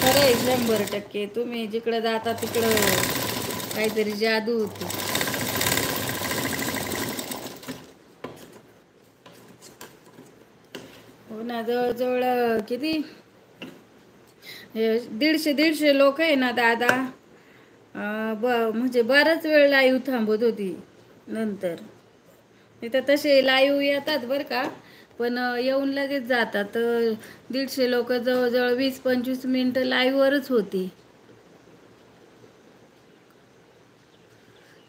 खरं आहे 100%. तुम्ही जिकडं जाता तिकडं काहीतरी जादू होती. हो ना, जवळजवळ किती 150 लोक आहे ना दादा. म्हणजे बराच वेळ लाईव्ह थांबत होती. नंतर इथं तसे लाईव्ह येतात बरं का, पण येऊन लगेच जातात. तर 150 लोक जवळजवळ 20-25 मिनटं लाईव्हवरच होती.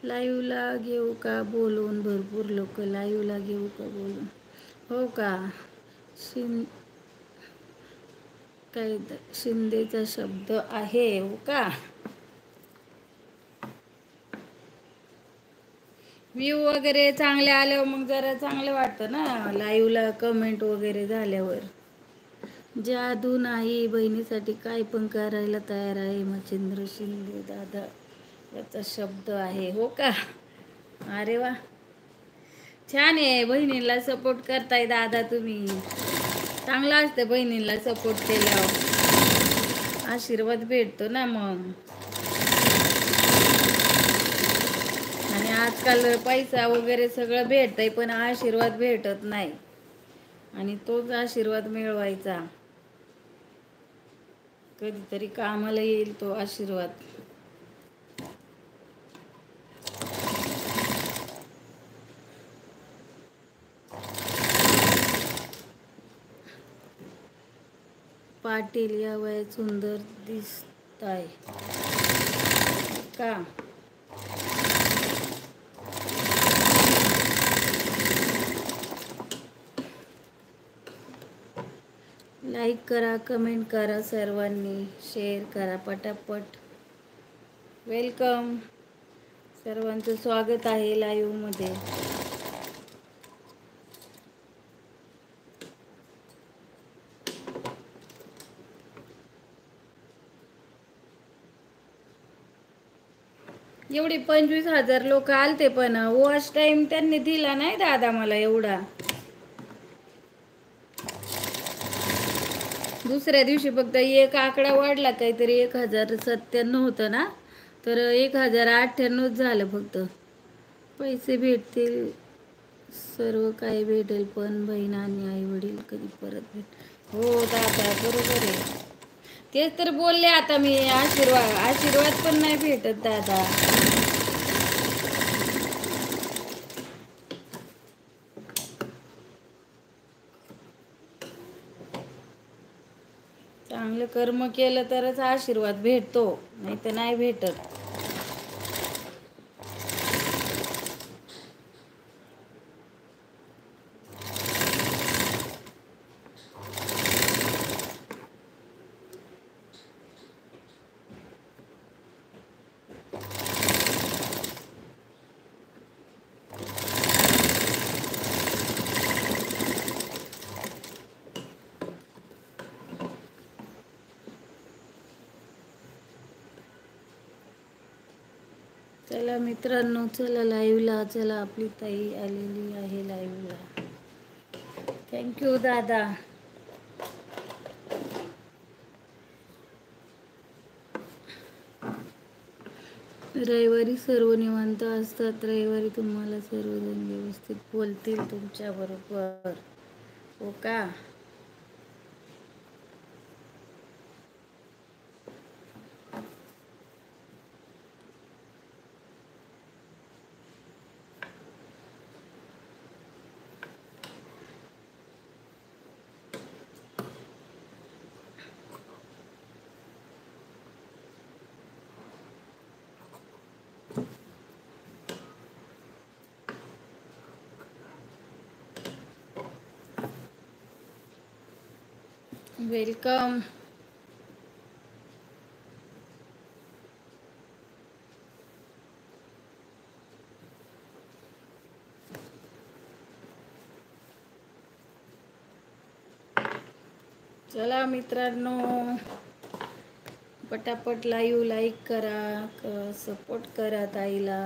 लाईव्हला घेऊ का बोलून? भरपूर लोक लाईव्हला घेऊ का बोलून? हो का? शिं काय शिंदेचा शब्द आहे हो का? व्ह्यू वगैरे चांगले आल्यावर मग जरा चांगलं वाटतं ना, लाईव्हला कमेंट वगैरे झाल्यावर. जादू नाही, बहिणीसाठी काय पण करायला तयार आहे मच्छिंद्र शिंदे दादा, याचा शब्द आहे हो का? अरे वा, छान आहे. बहिणीला सपोर्ट करताय दादा तुम्ही. चांगलं असतं बहिणीला सपोर्ट केल्यावर, आशीर्वाद भेटतो ना मग. आणि आजकाल पैसा वगैरे सगळं भेटतंय, पण आशीर्वाद भेटत नाही. आणि तोच आशीर्वाद मिळवायचा, कधीतरी कामाला येईल तो आशीर्वाद. पाटील या वयात सुंदर दिसताय का? लाईक करा, कमेंट करा, सर्वांनी शेअर करा पटापट. वेलकम, सर्वांचं स्वागत आहे लाईव्हमध्ये. एवढी 25,000 लोक आलते, पण वॉच टाइम त्यांनी दिला नाही दादा मला एवढा. दुसऱ्या दिवशी फक्त एक आकडा वाढला, काहीतरी 1097 होतं ना, तर 1098 झालं फक्त. पैसे भेटतील, सर्व काही भेटेल, पण बहीण आणि आई वडील कधी परत भेट. हो दादा बरोबर आहे, तेच तर बोलले आता मी. आशीर्वाद पण नाही भेटत दादा. चांगलं कर्म केलं तरच आशीर्वाद भेटतो, नाही तर नाही भेटत. चला मित्रांनो, चला लाईव्हला. चला, आपली ताई आलेली आहे लाईव्हला. थँक्यू दादा. रविवारी सर्व निवांत असतात. रविवारी तुम्हाला सर्वजण व्यवस्थित बोलतील तुमच्याबरोबर हो का? वेलकम. चला मित्रांनो, पटापट लाईव्ह लाईक करा, सपोर्ट करा ताईला.